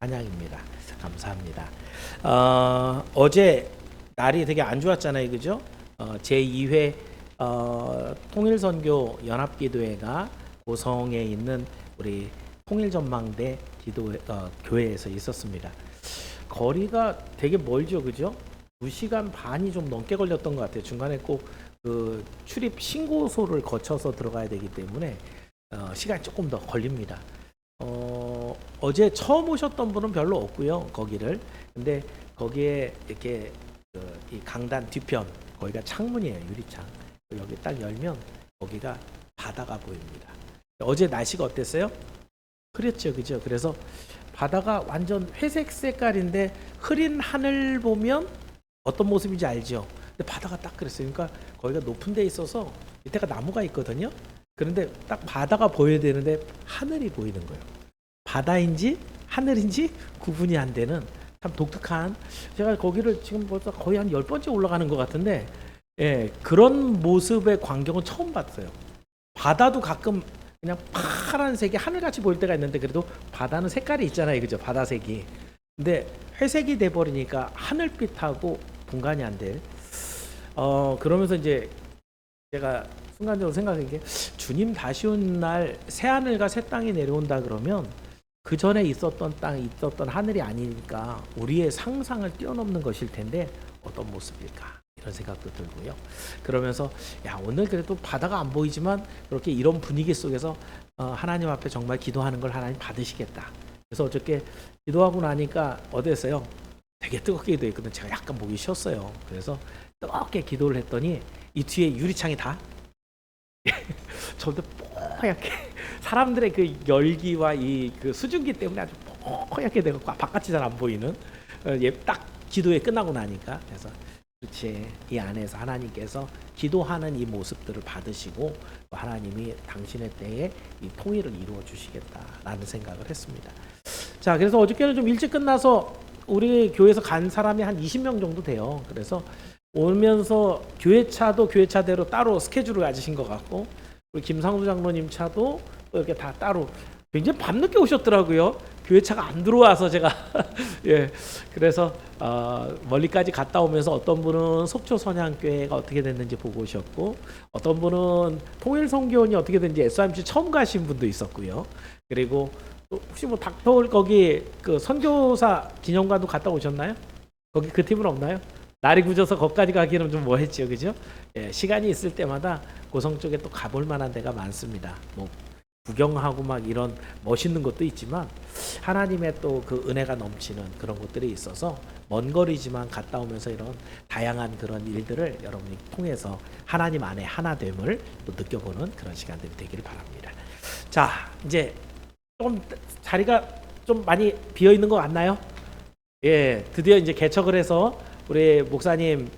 찬양입니다. 감사합니다. 어제 날이 되게 안 좋았잖아요, 그죠? 제2회 통일선교 연합기도회가 고성에 있는 우리 통일전망대 교회에서 있었습니다. 거리가 되게 멀죠, 그죠? 2시간 반이 좀 넘게 걸렸던 것 같아요. 중간에 꼭 그 출입 신고소를 거쳐서 들어가야 되기 때문에 시간이 조금 더 걸립니다. 어제 처음 오셨던 분은 별로 없고요, 거기를. 근데 거기에 이렇게 이 강단 뒤편 거기가 창문이에요, 유리창. 여기 딱 열면 거기가 바다가 보입니다. 어제 날씨가 어땠어요? 흐렸죠, 그죠? 그래서 바다가 완전 회색 색깔인데 흐린 하늘 보면 어떤 모습인지 알죠? 근데 바다가 딱 그랬어요. 그러니까 거기가 높은 데 있어서 밑에가 나무가 있거든요. 그런데 딱 바다가 보여야 되는데 하늘이 보이는 거예요. 바다인지 하늘인지 구분이 안 되는 참 독특한, 제가 거기를 지금 벌써 거의 한 10번째 올라가는 것 같은데, 예, 그런 모습의 광경은 처음 봤어요. 바다도 가끔 그냥 파란색이 하늘같이 보일 때가 있는데, 그래도 바다는 색깔이 있잖아요, 그죠? 바다색이. 근데 회색이 돼버리니까 하늘빛하고 분간이 안 돼. 그러면서 이제 제가 순간적으로 생각한 게, 주님 다시 온 날 새 하늘과 새 땅이 내려온다 그러면 그 전에 있었던 땅, 있었던 하늘이 아니니까 우리의 상상을 뛰어넘는 것일 텐데 어떤 모습일까, 이런 생각도 들고요. 그러면서 오늘 그래도 바다가 안 보이지만 그렇게 이런 분위기 속에서 하나님 앞에 정말 기도하는 걸 하나님 받으시겠다. 그래서 어저께 기도하고 나니까 어땠어요? 되게 뜨겁게 기도했거든요. 제가 약간 목이 쉬었어요. 그래서 뜨겁게 기도를 했더니 이 뒤에 유리창이 다 저도 뽀얗게, 사람들의 그 열기와 이 그 수증기 때문에 아주 뽀얗게 되고 바깥이 잘 안 보이는, 딱 기도회 끝나고 나니까. 그래서 그렇지, 이 안에서 하나님께서 기도하는 이 모습들을 받으시고 하나님이 당신의 때에 이 통일을 이루어 주시겠다라는 생각을 했습니다. 자, 그래서 어저께는 좀 일찍 끝나서 우리 교회에서 간 사람이 한 20명 정도 돼요. 그래서 오면서 교회차도 교회차대로 따로 스케줄을 가지신 것 같고, 우리 김상수 장로님 차도 또 이렇게 다 따로 굉장히 밤늦게 오셨더라고요. 교회차가 안 들어와서 제가 예, 그래서 멀리까지 갔다 오면서 어떤 분은 속초 선양교회가 어떻게 됐는지 보고 오셨고, 어떤 분은 통일선교원이 어떻게 됐는지 SRMC 처음 가신 분도 있었고요. 그리고 혹시 뭐 닥터올 거기 그 선교사 기념관도 갔다 오셨나요? 거기 그 팀은 없나요? 날이 굳어서 거기까지 가기는 좀 뭐했죠, 그죠? 예, 시간이 있을 때마다 고성 쪽에 또 가볼 만한 데가 많습니다. 뭐 구경하고 막 이런 멋있는 것도 있지만 하나님의 또 그 은혜가 넘치는 그런 곳들이 있어서 먼 거리지만 갔다 오면서 이런 다양한 그런 일들을 여러분이 통해서 하나님 안에 하나됨을 또 느껴보는 그런 시간들이 되기를 바랍니다. 자, 이제 좀 자리가 좀 많이 비어 있는 것 같나요? 예, 드디어 이제 개척을 해서 우리 목사님,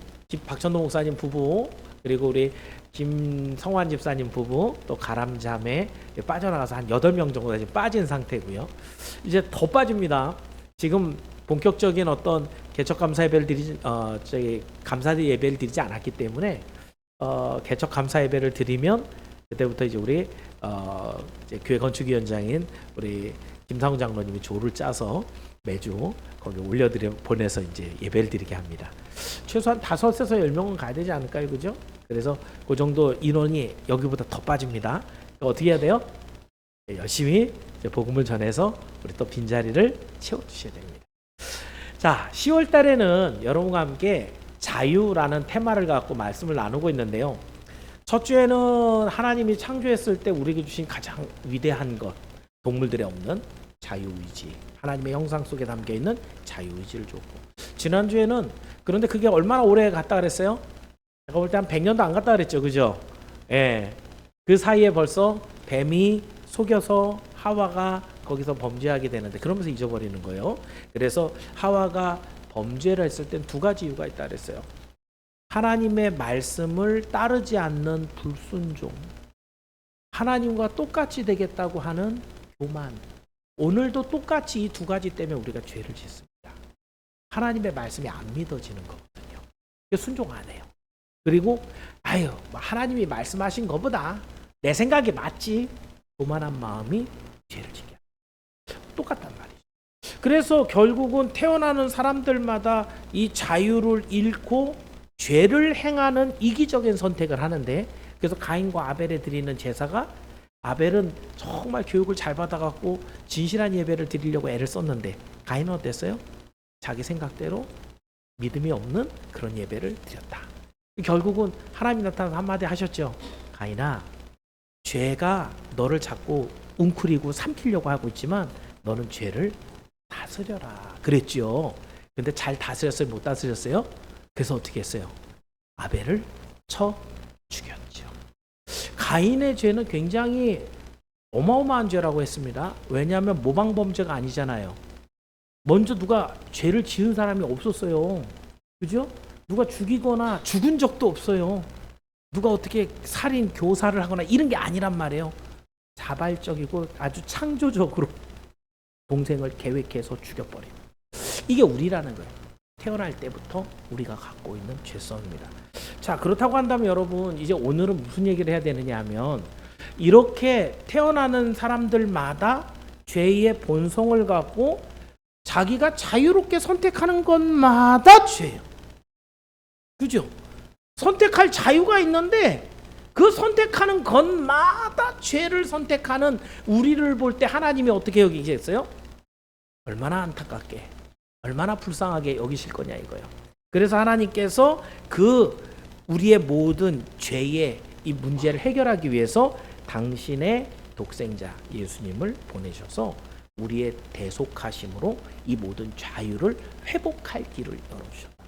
박천동 목사님 부부, 그리고 우리 김성환 집사님 부부, 또 가람자매 빠져나가서 한 8명 정도가 지금 빠진 상태고요. 이제 더 빠집니다. 지금 본격적인 어떤 개척 감사 예배를 감사 예배를 드리지 않았기 때문에 개척 감사 예배를 드리면 그때부터 이제 우리 이제 교회 건축위원장인 우리 김상훈 장로님이 조를 짜서 매주 거기 보내서 이제 예배를 드리게 합니다. 최소한 5에서 10명은 가야 되지 않을까요, 그죠? 그래서 그 정도 인원이 여기보다 더 빠집니다. 어떻게 해야 돼요? 열심히 복음을 전해서 우리 또 빈자리를 채워주셔야 됩니다. 자, 10월 달에는 여러분과 함께 자유라는 테마를 갖고 말씀을 나누고 있는데요. 첫 주에는 하나님이 창조했을 때 우리에게 주신 가장 위대한 것, 동물들에 없는 자유의지, 하나님의 형상 속에 담겨있는 자유의지를 줬고, 지난주에는 그런데 그게 얼마나 오래 갔다 그랬어요? 제가 볼 때 한 100년도 안 갔다 그랬죠, 그죠? 예. 그 사이에 벌써 뱀이 속여서 하와가 거기서 범죄하게 되는데, 그러면서 잊어버리는 거예요. 그래서 하와가 범죄를 했을 땐 2가지 이유가 있다 그랬어요. 하나님의 말씀을 따르지 않는 불순종, 하나님과 똑같이 되겠다고 하는 교만. 오늘도 똑같이 이 2가지 때문에 우리가 죄를 짓습니다. 하나님의 말씀이 안 믿어지는 거거든요. 순종 안 해요. 그리고 하나님이 말씀하신 것보다 내 생각이 맞지, 교만한 마음이 죄를 지게 합니다. 똑같단 말이죠. 그래서 결국은 태어나는 사람들마다 이 자유를 잃고 죄를 행하는 이기적인 선택을 하는데, 그래서 가인과 아벨에 드리는 제사가, 아벨은 정말 교육을 잘 받아갖고 진실한 예배를 드리려고 애를 썼는데 가인은 어땠어요? 자기 생각대로 믿음이 없는 그런 예배를 드렸다. 결국은 하나님이 나타나서 한마디 하셨죠. 가인아, 죄가 너를 자꾸 웅크리고 삼키려고 하고 있지만 너는 죄를 다스려라 그랬죠. 근데 잘 다스렸어요? 못 다스렸어요? 그래서 어떻게 했어요? 아벨을 쳐 죽였죠. 가인의 죄는 굉장히 어마어마한 죄라고 했습니다. 왜냐하면 모방범죄가 아니잖아요. 먼저 누가 죄를 지은 사람이 없었어요. 그죠? 누가 죽이거나 죽은 적도 없어요. 누가 어떻게 살인, 교사를 하거나 이런 게 아니란 말이에요. 자발적이고 아주 창조적으로 동생을 계획해서 죽여버려요. 이게 우리라는 거예요. 태어날 때부터 우리가 갖고 있는 죄성입니다. 자, 그렇다고 한다면 여러분, 이제 오늘은 무슨 얘기를 해야 되느냐 하면, 이렇게 태어나는 사람들마다 죄의 본성을 갖고 자기가 자유롭게 선택하는 것마다 죄예요. 그죠? 선택할 자유가 있는데 그 선택하는 것마다 죄를 선택하는 우리를 볼 때 하나님이 어떻게 여기겠어요? 얼마나 안타깝게, 얼마나 불쌍하게 여기실 거냐 이거예요. 그래서 하나님께서 그 우리의 모든 죄의 이 문제를 해결하기 위해서 당신의 독생자 예수님을 보내셔서 우리의 대속하심으로 이 모든 자유를 회복할 길을 열어주셨다.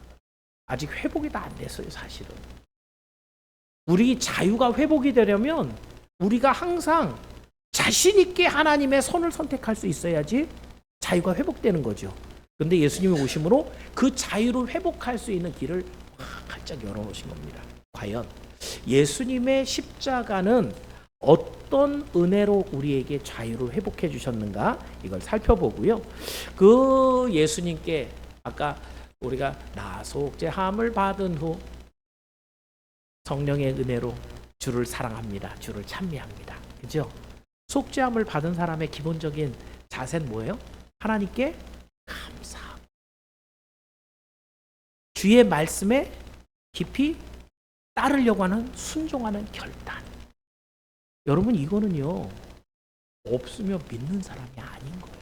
아직 회복이 다 안 됐어요, 사실은. 우리 자유가 회복이 되려면 우리가 항상 자신 있게 하나님의 선을 선택할 수 있어야지 자유가 회복되는 거죠. 근데 예수님이 오심으로 그 자유를 회복할 수 있는 길을 활짝 열어놓으신 겁니다. 과연 예수님의 십자가는 어떤 은혜로 우리에게 자유를 회복해 주셨는가, 이걸 살펴보고요. 그 예수님께 아까 우리가 나 속죄함을 받은 후 성령의 은혜로 주를 사랑합니다, 주를 찬미합니다. 그죠? 속죄함을 받은 사람의 기본적인 자세는 뭐예요? 하나님께 감사하고 주의 말씀에 깊이 따르려고 하는 순종하는 결단. 여러분, 이거는요, 없으면 믿는 사람이 아닌 거예요.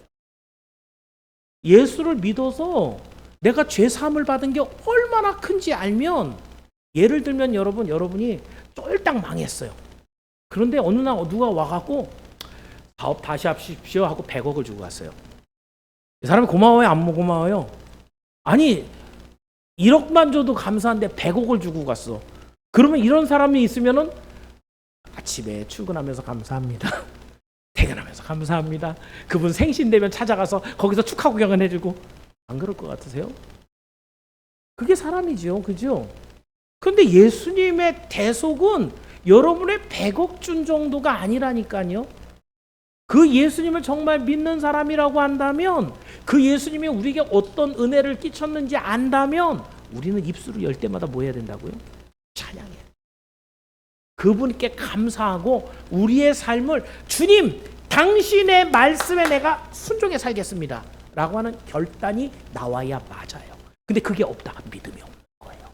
예수를 믿어서 내가 죄 사함을 받은 게 얼마나 큰지 알면, 예를 들면 여러분이 쫄딱 망했어요. 그런데 어느 날 누가 와갖고 사업 다시 하십시오 하고 100억을 주고 갔어요. 이 사람이 고마워요? 안 고마워요? 아니, 1억만 줘도 감사한데 100억을 주고 갔어. 그러면 이런 사람이 있으면은 아침에 출근하면서 감사합니다, 퇴근하면서 감사합니다, 그분 생신되면 찾아가서 거기서 축하 구경을 해주고, 안 그럴 것 같으세요? 그게 사람이죠. 그죠? 근데 예수님의 대속은 여러분의 100억 준 정도가 아니라니까요. 그 예수님을 정말 믿는 사람이라고 한다면, 그 예수님이 우리에게 어떤 은혜를 끼쳤는지 안다면, 우리는 입술을 열 때마다 뭐 해야 된다고요? 찬양해. 그분께 감사하고 우리의 삶을 주님, 당신의 말씀에 내가 순종해 살겠습니다 라고 하는 결단이 나와야 맞아요. 근데 그게 없다가 믿음이 없는 거예요.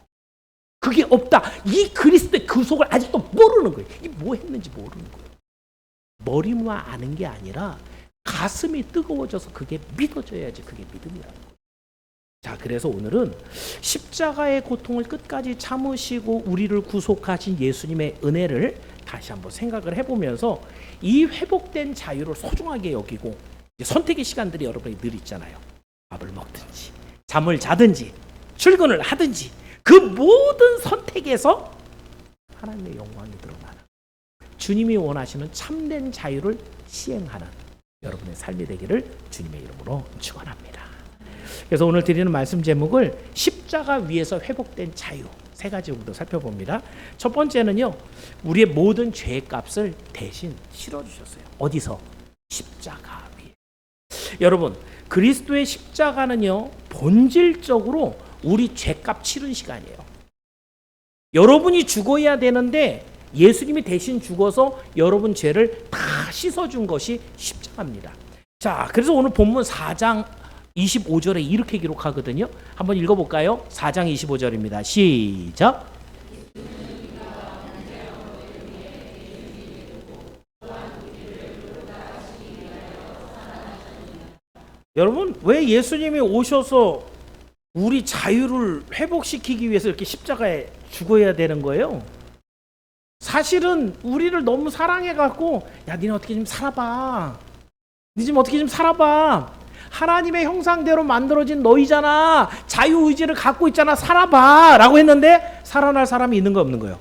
그게 없다, 이 그리스도의 그 속을 아직도 모르는 거예요. 이 뭐 했는지 모르는 거예요. 머리만 아는 게 아니라 가슴이 뜨거워져서 그게 믿어져야지 그게 믿음이라는 거예요. 자, 그래서 오늘은 십자가의 고통을 끝까지 참으시고 우리를 구속하신 예수님의 은혜를 다시 한번 생각을 해보면서 이 회복된 자유를 소중하게 여기고, 선택의 시간들이 여러분이 늘 있잖아요. 밥을 먹든지 잠을 자든지 출근을 하든지 그 모든 선택에서 하나님의 영광이 드러나는, 주님이 원하시는 참된 자유를 시행하는 여러분의 삶이 되기를 주님의 이름으로 축원합니다. 그래서 오늘 드리는 말씀 제목을 십자가 위에서 회복된 자유, 세 가지 정도 살펴봅니다. 첫 번째는요, 우리의 모든 죄의 값을 대신 실어주셨어요. 어디서? 십자가 위에. 여러분, 그리스도의 십자가는요, 본질적으로 우리 죄값 치른 시간이에요. 여러분이 죽어야 되는데 예수님이 대신 죽어서 여러분 죄를 다 씻어준 것이 십자가입니다. 자, 그래서 오늘 본문 4장 25절에 이렇게 기록하거든요. 한번 읽어볼까요? 4장 25절입니다. 시작. 여러분, 왜 예수님이 오셔서 우리 자유를 회복시키기 위해서 이렇게 십자가에 죽어야 되는 거예요? 사실은 우리를 너무 사랑해갖고, 야, 니네 어떻게 좀 살아봐. 니 좀 어떻게 좀 살아봐. 하나님의 형상대로 만들어진 너희잖아. 자유의지를 갖고 있잖아. 살아봐. 라고 했는데 살아날 사람이 있는 거 없는 거예요.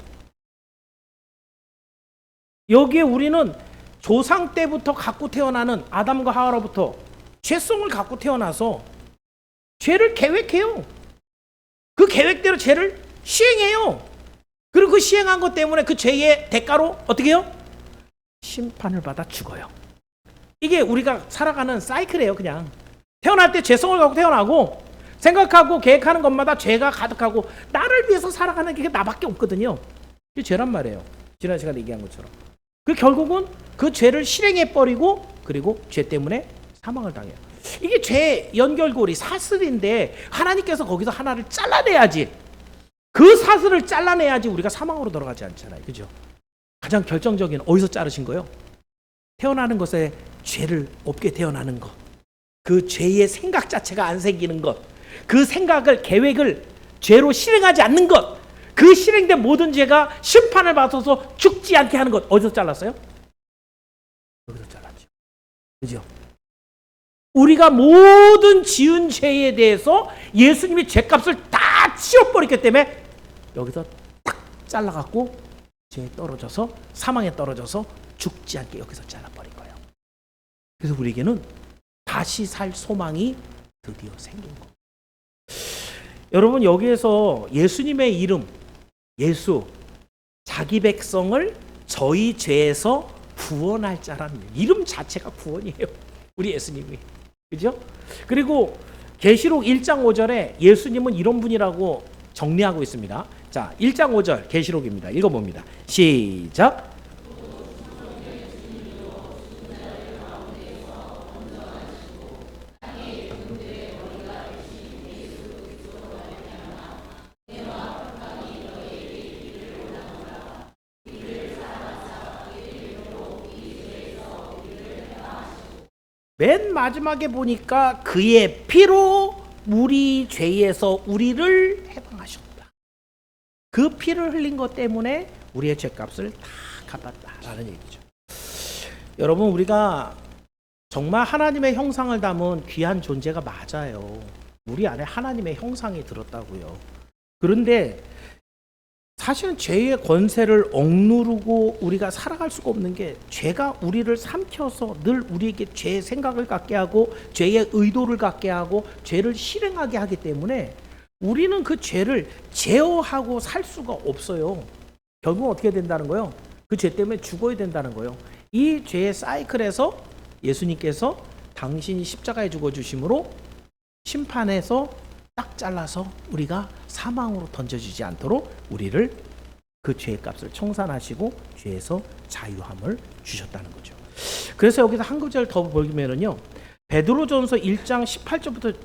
여기에 우리는 조상 때부터 갖고 태어나는 아담과 하와로부터 죄성을 갖고 태어나서 죄를 계획해요. 그 계획대로 죄를 시행해요. 그리고 그 시행한 것 때문에 그 죄의 대가로 어떻게 해요? 심판을 받아 죽어요. 이게 우리가 살아가는 사이클이에요. 그냥 태어날 때 죄성을 갖고 태어나고 생각하고 계획하는 것마다 죄가 가득하고 나를 위해서 살아가는 게 나밖에 없거든요. 이게 죄란 말이에요. 지난 시간에 얘기한 것처럼. 그 결국은 그 죄를 실행해버리고 그리고 죄 때문에 사망을 당해요. 이게 죄 연결고리 사슬인데 하나님께서 거기서 하나를 잘라내야지. 그 사슬을 잘라내야지 우리가 사망으로 들어가지 않잖아요. 그죠? 가장 결정적인 어디서 자르신 거예요? 태어나는 것에 죄를 없게 태어나는 것. 그 죄의 생각 자체가 안 생기는 것. 그 생각을 계획을 죄로 실행하지 않는 것. 그 실행된 모든 죄가 심판을 받아서 죽지 않게 하는 것. 어디서 잘랐어요? 여기서 잘랐죠. 그죠? 우리가 모든 지은 죄에 대해서 예수님이 죄값을 다 치워버렸기 때문에 여기서 딱 잘라갖고 죄에 떨어져서 사망에 떨어져서 죽지 않게 여기서 잘라버린 거예요. 그래서 우리에게는 다시 살 소망이 드디어 생긴 거예요. 여러분, 여기에서 예수님의 이름, 예수, 자기 백성을 저희 죄에서 구원할 자라는 이름 자체가 구원이에요. 우리 예수님이. 그죠? 그리고 계시록 1장 5절에 예수님은 이런 분이라고 정리하고 있습니다. 자, 1장 5절 계시록입니다. 읽어봅니다. 시작. 맨 마지막에 보니까 그의 피로 우리 죄에서 우리를 해방하셨다. 그 피를 흘린 것 때문에 우리의 죄값을 다 갚았다라는 얘기죠. 여러분, 우리가 정말 하나님의 형상을 담은 귀한 존재가 맞아요. 우리 안에 하나님의 형상이 들었다고요. 그런데 사실은 죄의 권세를 억누르고 우리가 살아갈 수가 없는 게 죄가 우리를 삼켜서 늘 우리에게 죄의 생각을 갖게 하고 죄의 의도를 갖게 하고 죄를 실행하게 하기 때문에 우리는 그 죄를 제어하고 살 수가 없어요. 결국은 어떻게 된다는 거예요? 그 죄 때문에 죽어야 된다는 거예요. 이 죄의 사이클에서 예수님께서 당신이 십자가에 죽어주심으로 심판에서 딱 잘라서 우리가 사망으로 던져지지 않도록 우리를 그 죄의 값을 청산하시고 죄에서 자유함을 주셨다는 거죠. 그래서 여기서 한 구절 더 보면은요, 베드로전서 1장 18절부터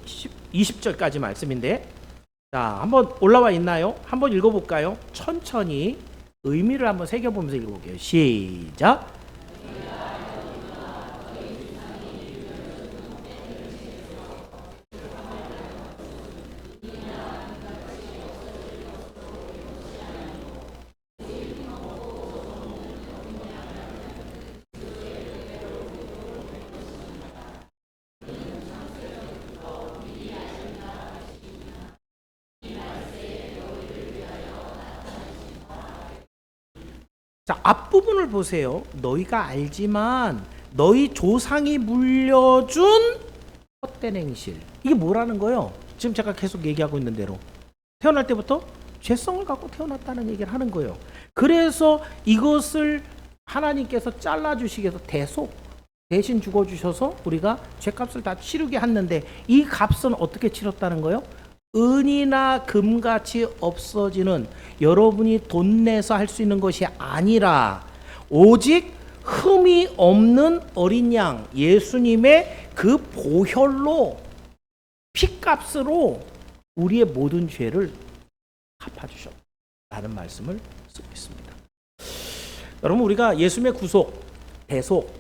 20절까지 말씀인데, 자, 한번 올라와 있나요? 한번 읽어볼까요? 천천히 의미를 한번 새겨보면서 읽어볼게요. 시작. 자, 앞부분을 보세요. 너희가 알지만 너희 조상이 물려준 헛된 행실. 이게 뭐라는 거예요? 지금 제가 계속 얘기하고 있는 대로 태어날 때부터 죄성을 갖고 태어났다는 얘기를 하는 거예요. 그래서 이것을 하나님께서 잘라주시기 위해서 대신 죽어주셔서 우리가 죄값을 다 치르게 했는데, 이 값은 어떻게 치렀다는 거예요? 은이나 금같이 없어지는, 여러분이 돈 내서 할 수 있는 것이 아니라 오직 흠이 없는 어린 양 예수님의 그 보혈로 피값으로 우리의 모든 죄를 갚아주셨다는 말씀을 쓰고 있습니다. 여러분, 우리가 예수님의 구속, 대속,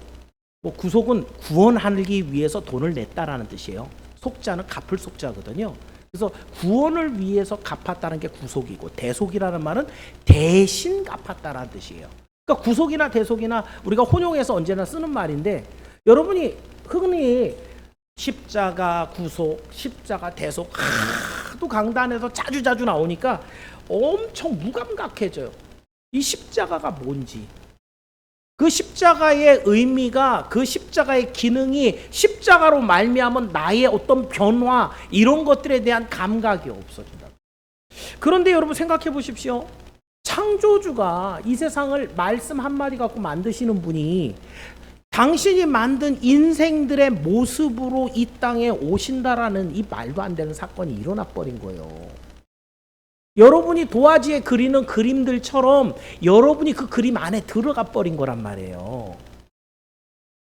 구속은 구원하기 위해서 돈을 냈다라는 뜻이에요. 속자는 갚을 속자거든요. 그래서 구원을 위해서 갚았다는 게 구속이고, 대속이라는 말은 대신 갚았다라는 뜻이에요. 그러니까 구속이나 대속이나 우리가 혼용해서 언제나 쓰는 말인데, 여러분이 흔히 십자가 구속, 십자가 대속 하도 강단에서 자주 나오니까 엄청 무감각해져요. 이 십자가가 뭔지, 그 십자가의 의미가, 그 십자가의 기능이 십자가로 말미암은 나의 어떤 변화, 이런 것들에 대한 감각이 없어진다. 그런데 여러분 생각해 보십시오. 창조주가 이 세상을 말씀 한마디 갖고 만드시는 분이 당신이 만든 인생들의 모습으로 이 땅에 오신다라는 이 말도 안 되는 사건이 일어나 버린 거예요. 여러분이 도화지에 그리는 그림들처럼 여러분이 그 그림 안에 들어가 버린 거란 말이에요.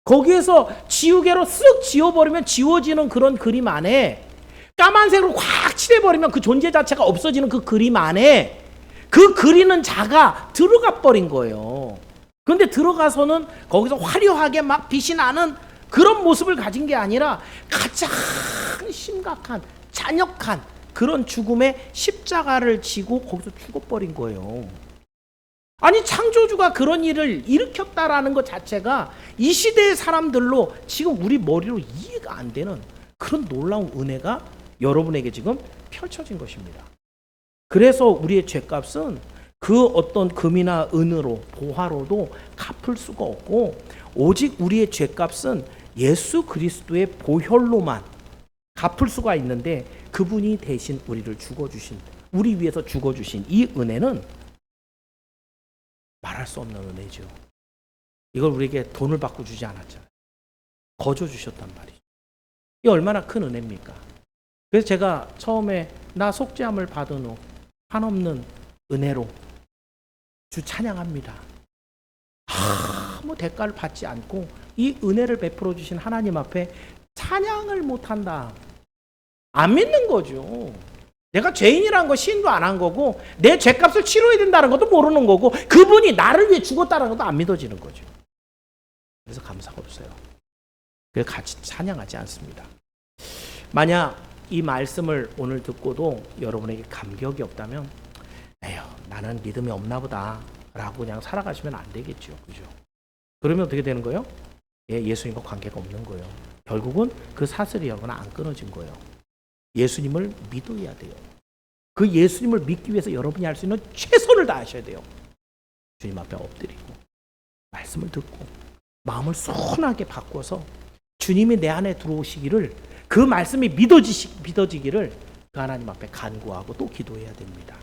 거기에서 지우개로 쓱 지워버리면 지워지는 그런 그림 안에, 까만색으로 확 칠해버리면 그 존재 자체가 없어지는 그 그림 안에 그 그리는 자가 들어가 버린 거예요. 그런데 들어가서는 거기서 화려하게 막 빛이 나는 그런 모습을 가진 게 아니라 가장 심각한, 잔역한 그런 죽음의 십자가를 지고 거기서 죽어버린 거예요. 아니, 창조주가 그런 일을 일으켰다라는 것 자체가 이 시대의 사람들로 지금 우리 머리로 이해가 안 되는 그런 놀라운 은혜가 여러분에게 지금 펼쳐진 것입니다. 그래서 우리의 죄값은 그 어떤 금이나 은으로, 보화로도 갚을 수가 없고, 오직 우리의 죄값은 예수 그리스도의 보혈로만 갚을 수가 있는데, 그분이 대신 우리를 죽어주신, 우리 위해서 죽어주신 이 은혜는 말할 수 없는 은혜죠. 이걸 우리에게 돈을 받고 주지 않았잖아요. 거저 주셨단 말이죠. 이 얼마나 큰 은혜입니까? 그래서 제가 처음에 나 속죄함을 받은 후 한없는 은혜로 주 찬양합니다. 아무 대가를 받지 않고 이 은혜를 베풀어 주신 하나님 앞에 찬양을 못한다. 안 믿는 거죠. 내가 죄인이라는 거 시인도 안 한 거고, 내 죄값을 치러야 된다는 것도 모르는 거고, 그분이 나를 위해 죽었다는 것도 안 믿어지는 거죠. 그래서 감사가 없어요. 그래서 같이 찬양하지 않습니다. 만약 이 말씀을 오늘 듣고도 여러분에게 감격이 없다면, 에휴, 나는 믿음이 없나 보다 라고 그냥 살아가시면 안 되겠죠. 그죠? 그러면 어떻게 되는 거예요? 예수님과 관계가 없는 거예요. 결국은 그 사슬이하고는 안 끊어진 거예요. 예수님을 믿어야 돼요. 그 예수님을 믿기 위해서 여러분이 할 수 있는 최선을 다하셔야 돼요. 주님 앞에 엎드리고 말씀을 듣고 마음을 순하게 바꿔서 주님이 내 안에 들어오시기를, 그 말씀이 믿어지기를 그 하나님 앞에 간구하고 또 기도해야 됩니다.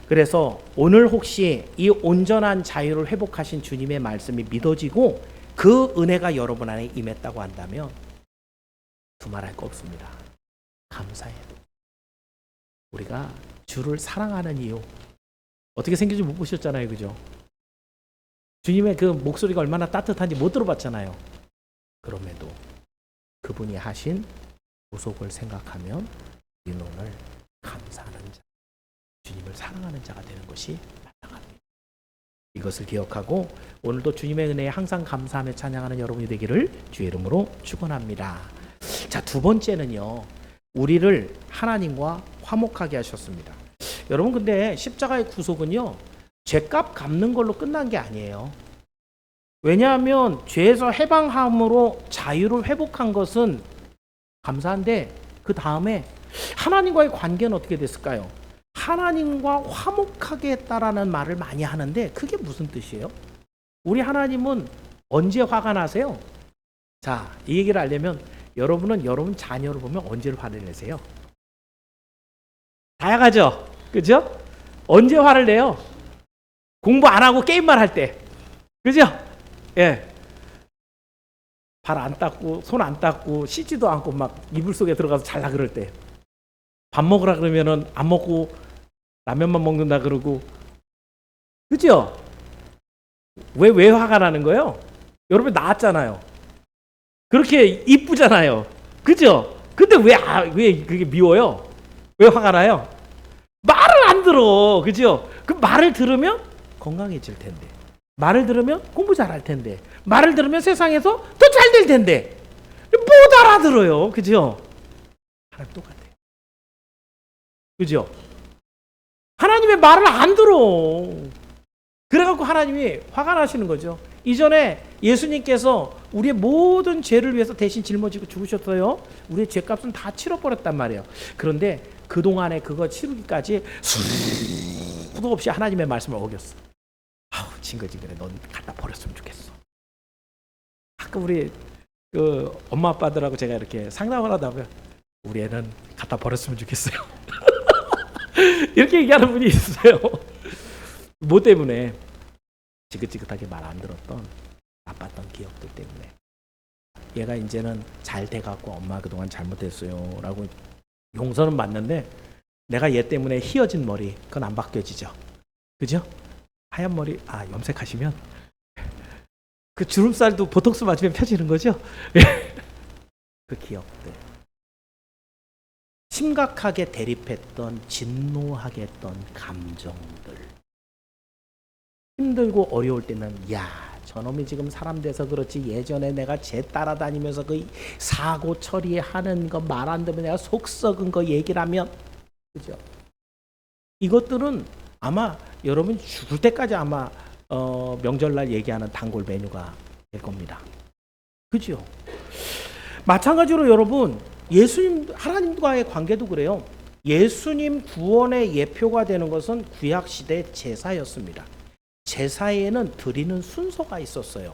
그래서 오늘 혹시 이 온전한 자유를 회복하신 주님의 말씀이 믿어지고 그 은혜가 여러분 안에 임했다고 한다면 두말할 거 없습니다. 감사해요. 우리가 주를 사랑하는 이유 어떻게 생긴지 못 보셨잖아요. 그죠? 주님의 그 목소리가 얼마나 따뜻한지 못 들어봤잖아요. 그럼에도 그분이 하신 구속을 생각하면 우리는 오늘 감사하는 자, 주님을 사랑하는 자가 되는 것이 마땅합니다. 이것을 기억하고 오늘도 주님의 은혜에 항상 감사하며 찬양하는 여러분이 되기를 주의 이름으로 축원합니다. 자, 두 번째는요, 우리를 하나님과 화목하게 하셨습니다. 여러분, 근데 십자가의 구속은요, 죄값 갚는 걸로 끝난 게 아니에요. 왜냐하면 죄에서 해방함으로 자유를 회복한 것은 감사한데, 그 다음에 하나님과의 관계는 어떻게 됐을까요? 하나님과 화목하게 했다라는 말을 많이 하는데 그게 무슨 뜻이에요? 우리 하나님은 언제 화가 나세요? 자, 이 얘기를 하려면 여러분은 여러분 자녀를 보면 언제 화를 내세요? 다양하죠? 그죠? 언제 화를 내요? 공부 안 하고 게임만 할 때. 그죠? 예. 발 안 닦고 손 안 닦고 씻지도 않고 막 이불 속에 들어가서 잘라 그럴 때. 밥 먹으라 그러면은 안 먹고 라면만 먹는다 그러고. 그죠? 왜 화가 나는 거예요? 여러분 낳았잖아요. 그렇게 이쁘잖아요. 그죠? 근데 근데 왜 그게 미워요? 왜 화가 나요? 말을 안 들어. 그죠? 그 말을 들으면 건강해질 텐데. 말을 들으면 공부 잘할 텐데. 말을 들으면 세상에서 더 잘 될 텐데. 못 알아들어요. 그죠? 하나님 똑같아요. 그죠? 하나님의 말을 안 들어. 그래갖고 하나님이 화가 나시는 거죠. 이전에 예수님께서 우리의 모든 죄를 위해서 대신 짊어지고 죽으셨어요. 우리의 죄값은 다 치러버렸단 말이에요. 그런데 그동안에 그거 치르기까지 수도 없이 하나님의 말씀을 어겼어. 아우 징글징글해. 넌 갖다 버렸으면 좋겠어. 가끔 우리 그 엄마 아빠들하고 제가 이렇게 상담을 하다 보면 우리 애는 갖다 버렸으면 좋겠어요. 이렇게 얘기하는 분이 있어요. 뭐 때문에? 지긋지긋하게 말 안 들었던 나빴던 기억들 때문에. 얘가 이제는 잘 돼갖고 엄마 그동안 잘못했어요 라고 용서는 받는데 내가 얘 때문에 휘어진 머리 그건 안 바뀌어지죠. 그죠? 하얀 머리 염색하시면 그 주름살도 보톡스 맞으면 펴지는 거죠. 그 기억들 심각하게 대립했던 진노하게 했던 감정들 힘들고 어려울 때는 저놈이 지금 사람 돼서 그렇지 예전에 내가 쟤 따라다니면서 그 사고 처리하는 거 말 안 듣면 내가 속 썩은 거 얘기를 하면 그죠? 이것들은 아마 여러분 죽을 때까지 아마 명절날 얘기하는 단골 메뉴가 될 겁니다. 그죠? 마찬가지로 여러분 예수님 하나님과의 관계도 그래요. 예수님 구원의 예표가 되는 것은 구약시대 제사였습니다. 제사에는 드리는 순서가 있었어요.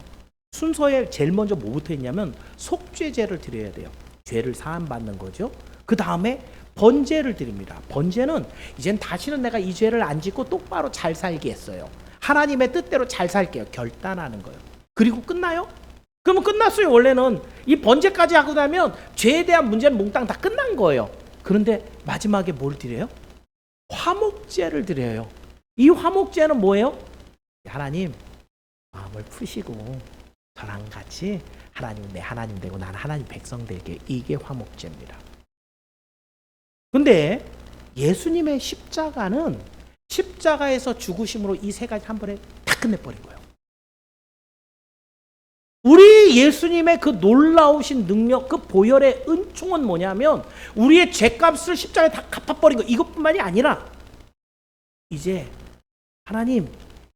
순서에 제일 먼저 뭐부터 했냐면 속죄제를 드려야 돼요. 죄를 사함받는 거죠. 그 다음에 번제를 드립니다. 번제는 이젠 다시는 내가 이 죄를 안 짓고 똑바로 잘 살게 했어요. 하나님의 뜻대로 잘 살게요. 결단하는 거예요. 그리고 끝나요? 그러면 끝났어요. 원래는 이 번제까지 하고 나면 죄에 대한 문제는 몽땅 다 끝난 거예요. 그런데 마지막에 뭘 드려요? 화목제를 드려요. 이 화목제는 뭐예요? 하나님 마음을 푸시고 저랑 같이 하나님은 내 하나님 되고 나는 하나님 백성 되게. 이게 화목제입니다. 근데 예수님의 십자가는 십자가에서 죽으심으로 이 세 가지 한 번에 다 끝내버린 거예요. 우리 예수님의 그 놀라우신 능력, 그 보혈의 은총은 뭐냐면 우리의 죄값을 십자가에 다 갚아버린 거. 이것뿐만이 아니라 이제 하나님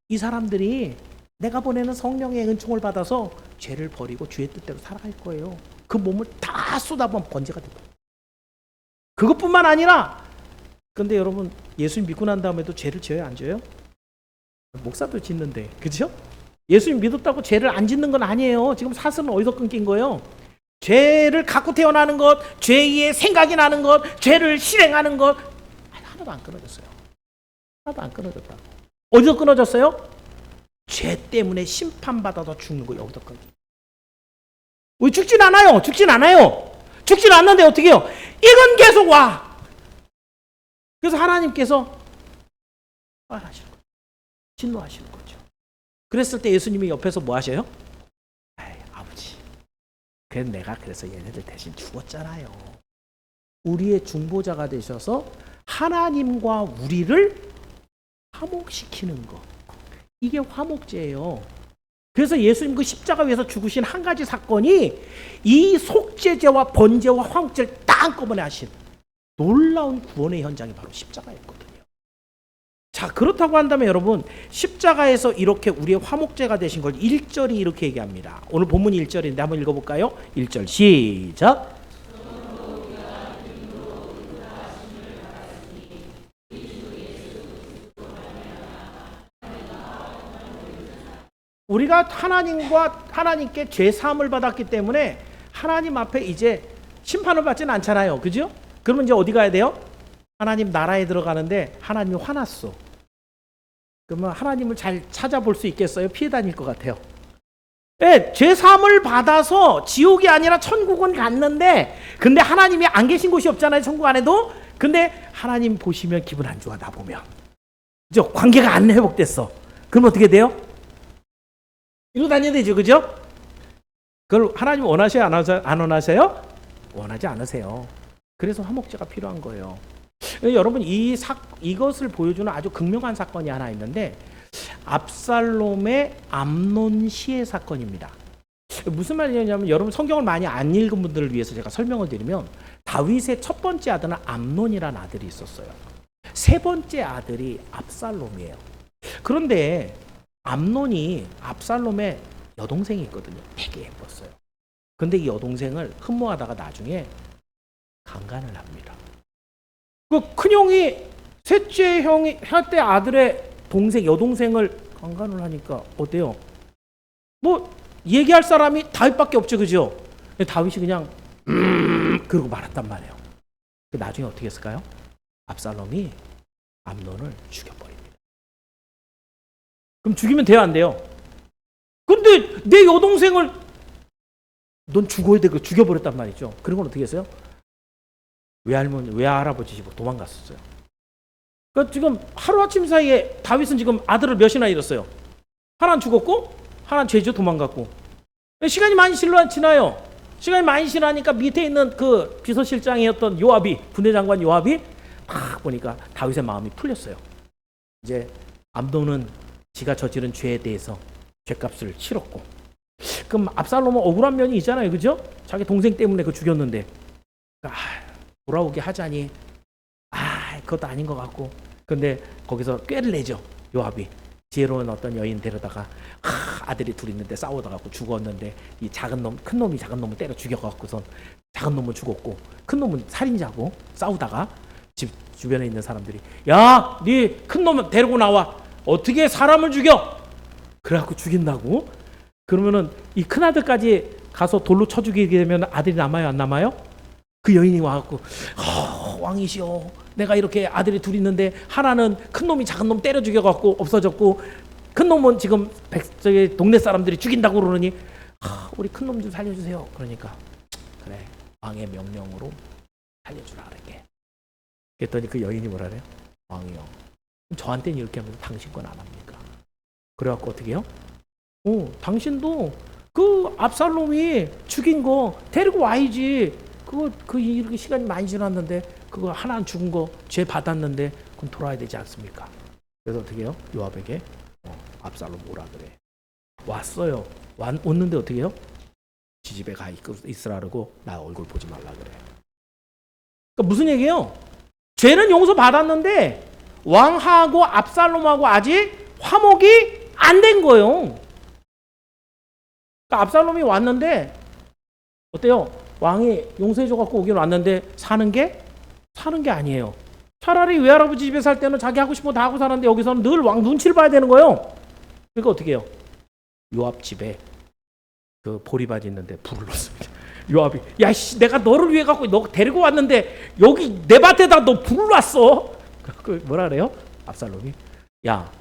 이 사람들이 내가 보내는 성령의 은총을 받아서 죄를 버리고 주의 뜻대로 살아갈 거예요. 그 몸을 다 쏟아부은 번제가 된다. 그것뿐만 아니라 근데 여러분 예수님 믿고 난 다음에도 죄를 지어요 안 지어요? 목사도 짓는데 그죠? 예수님 믿었다고 죄를 안 짓는 건 아니에요. 지금 사슬은 어디서 끊긴 거예요? 죄를 갖고 태어나는 것, 죄의 생각이 나는 것, 죄를 실행하는 것 하나도 안 끊어졌어요. 하나도 안 끊어졌다. 어디서 끊어졌어요? 죄 때문에 심판받아서 죽는 거 여기서 끊기. 왜 죽진 않아요? 죽진 않아요. 죽진 않는데 어떻게 해요? 이건 계속 와. 그래서 하나님께서 화나시는 거죠. 진노하시는 거죠. 그랬을 때 예수님이 옆에서 뭐 하셔요? 아버지. 그래서 내가 그래서 얘네들 대신 죽었잖아요. 우리의 중보자가 되셔서 하나님과 우리를 화목시키는 거. 이게 화목제예요. 그래서 예수님 그 십자가 위에서 죽으신 한 가지 사건이 이 속죄제와 번제와 화목제를 딱 한꺼번에 하신 놀라운 구원의 현장이 바로 십자가였거든요. 자, 그렇다고 한다면 여러분 십자가에서 이렇게 우리의 화목제가 되신 걸 1절이 이렇게 얘기합니다. 오늘 본문 1절인데 한번 읽어볼까요? 1절 시작. 우리가 하나님께 죄 사함을 받았기 때문에 하나님 앞에 이제 심판을 받지는 않잖아요. 그죠? 그러면 이제 어디 가야 돼요? 하나님 나라에 들어가는데 하나님이 화났어. 그러면 하나님을 잘 찾아볼 수 있겠어요? 피해 다닐 것 같아요. 네, 죄 사함을 받아서 지옥이 아니라 천국은 갔는데 근데 하나님이 안 계신 곳이 없잖아요. 천국 안에도. 근데 하나님 보시면 기분 안 좋아. 나 보면. 그죠? 관계가 안 회복됐어. 그럼 어떻게 돼요? 이러고 다녀야 되죠. 그죠? 그걸 하나님 원하셔요? 안 원하세요? 원하지 않으세요. 그래서 화목제가 필요한 거예요. 여러분 이것을 보여주는 아주 극명한 사건이 하나 있는데 압살롬의 암논 시해 사건입니다. 무슨 말이냐면 여러분 성경을 많이 안 읽은 분들을 위해서 제가 설명을 드리면 다윗의 첫 번째 아들은 암논이라는 아들이 있었어요. 세 번째 아들이 압살롬이에요. 그런데 암논이 압살롬의 여동생이 있거든요. 되게 예뻤어요. 근데 이 여동생을 흠모하다가 나중에 강간을 합니다. 그 큰형이 셋째 형이 때 아들의 여동생을 강간을 하니까 어때요? 뭐 얘기할 사람이 다윗밖에 없죠, 그죠? 다윗이 그냥 그러고 말았단 말이에요. 나중에 어떻게 했을까요? 압살롬이 암논을 죽여버립니다. 그럼 죽이면 돼요, 안 돼요? 근데 내 여동생을 넌 죽어야 돼, 죽여버렸단 말이죠. 그런 건 어떻게 했어요? 외할아버지 집으로 도망갔었어요. 그러니까 지금 하루아침 사이에 다윗은 지금 아들을 몇이나 잃었어요. 하나는 죽었고 하나는 죄죠, 도망갔고. 시간이 많이 지나요. 시간이 많이 지나니까 밑에 있는 그 비서실장이었던 요압이, 군대장관 요압이 딱 보니까 다윗의 마음이 풀렸어요. 이제 암논은 지가 저지른 죄에 대해서 죄값을 치렀고, 그럼 압살롬은 억울한 면이 있잖아요, 그죠? 자기 동생 때문에 그 죽였는데 돌아오게 하자니 그것도 아닌 것 같고, 근데 거기서 꾀를 내죠. 요압이 지혜로운 어떤 여인 데려다가 아들이 둘 있는데 싸우다가 죽었는데 이 큰 놈이 작은 놈을 때려 죽여갖고선 작은 놈은 죽었고 큰 놈은 살인자고 싸우다가 집 주변에 있는 사람들이 야, 네 큰 놈 데리고 나와. 어떻게 사람을 죽여? 그래갖고 죽인다고? 그러면은 이 큰 아들까지 가서 돌로 쳐 죽이게 되면 아들이 남아요, 안 남아요? 그 여인이 와갖고 왕이시여, 내가 이렇게 아들이 둘 있는데 하나는 큰 놈이 작은 놈 때려 죽여갖고 없어졌고 큰 놈은 지금 동네 사람들이 죽인다고 그러니 우리 큰 놈 좀 살려주세요. 그러니까 그래, 왕의 명령으로 살려주라 그랬게. 그랬더니 그 여인이 뭐라 그래요? 왕이요, 저한테는 이렇게 하면서 당신 건 안 합니까? 그래갖고 어떻게 해요? 당신도 그 압살롬이 죽인 거 데리고 와야지. 이렇게 시간이 많이 지났는데 그거 하나는 죽은 거 죄 받았는데 그건 돌아야 되지 않습니까? 그래서 어떻게 해요? 요압에게 압살롬 오라 그래. 왔어요. 왔는데 어떻게 해요? 지 집에 가 있으라 그러고 나 얼굴 보지 말라 그래. 그러니까 무슨 얘기예요? 죄는 용서 받았는데 왕하고 압살롬하고 아직 화목이 안 된 거예요. 그러니까 압살롬이 왔는데 어때요? 왕이 용서해줘갖고 오긴 왔는데 사는 게 아니에요. 차라리 외할아버지 집에 살 때는 자기 하고 싶은 거 다 하고 사는데 여기서는 늘 왕 눈치를 봐야 되는 거예요. 그러니까 어떻게 해요? 요압 집에 그 보리밭이 있는데 불을 넣습니다. 요압이 야씨, 내가 너를 위해 갖고 너 데리고 왔는데 여기 내 밭에다 너 불을 놨어. 그 뭐라 그래요? 압살롬이 야,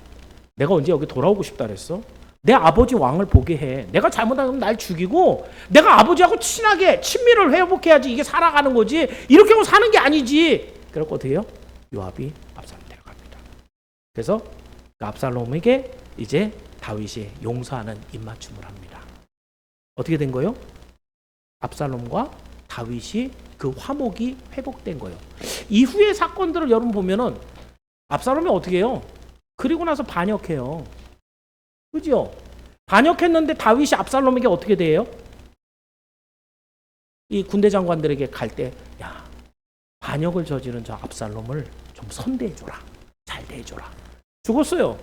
내가 언제 여기 돌아오고 싶다 그랬어? 내 아버지 왕을 보게 해. 내가 잘못하면 날 죽이고 내가 아버지하고 친밀을 회복해야지 이게 살아가는 거지. 이렇게 하고 사는 게 아니지. 그래서 어떻게 해요? 요압이 압살롬 데려갑니다. 그래서 그 압살롬에게 이제 다윗이 용서하는 입맞춤을 합니다. 어떻게 된 거예요? 압살롬과 다윗이 그 화목이 회복된 거예요. 이후의 사건들을 여러분 보면은 압살롬이 어떻게 해요? 그리고 나서 반역해요. 그죠? 반역했는데 다윗이 압살롬에게 어떻게 대해요? 이 군대 장관들에게 갈 때 야, 반역을 저지른 저 압살롬을 좀 선대해줘라. 잘 대해줘라. 죽었어요.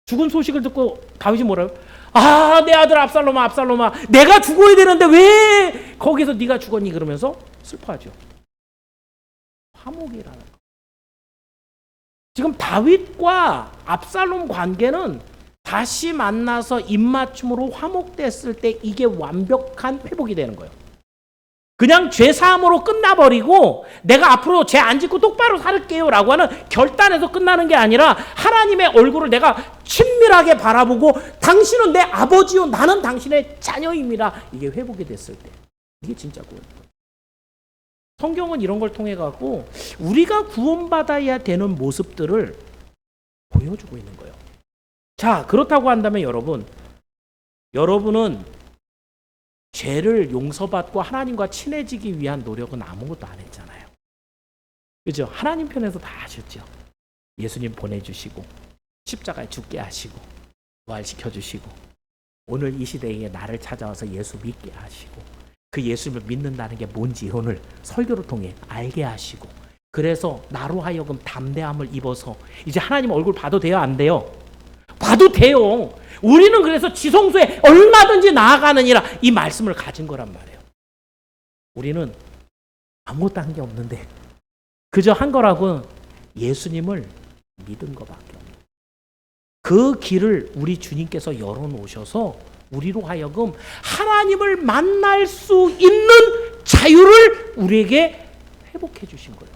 죽은 소식을 듣고 다윗이 뭐라요? 내 아들 압살롬아, 내가 죽어야 되는데 왜 거기서 네가 죽었니? 그러면서 슬퍼하죠. 화목이라는 거. 지금 다윗과 압살롬 관계는 다시 만나서 입맞춤으로 화목됐을 때 이게 완벽한 회복이 되는 거예요. 그냥 죄사함으로 끝나버리고 내가 앞으로 죄 안 짓고 똑바로 살게요 라고 하는 결단에서 끝나는 게 아니라 하나님의 얼굴을 내가 친밀하게 바라보고 당신은 내 아버지요 나는 당신의 자녀입니다. 이게 회복이 됐을 때 이게 진짜 구원이에요. 성경은 이런 걸 통해 갖고 우리가 구원받아야 되는 모습들을 보여주고 있는 거예요. 자, 그렇다고 한다면 여러분은 죄를 용서받고 하나님과 친해지기 위한 노력은 아무것도 안 했잖아요. 그죠? 하나님 편에서 다 하셨죠. 예수님 보내주시고 십자가에 죽게 하시고 부활시켜주시고 오늘 이 시대에 나를 찾아와서 예수 믿게 하시고 그 예수를 믿는다는 게 뭔지 오늘 설교를 통해 알게 하시고 그래서 나로 하여금 담대함을 입어서 이제 하나님 얼굴 봐도 돼요? 안 돼요? 봐도 돼요. 우리는 그래서 지성소에 얼마든지 나아가느니라 이 말씀을 가진 거란 말이에요. 우리는 아무것도 한 게 없는데 그저 한 거라고 예수님을 믿은 것밖에 없는 그 길을 우리 주님께서 열어놓으셔서 우리로 하여금 하나님을 만날 수 있는 자유를 우리에게 회복해 주신 거예요.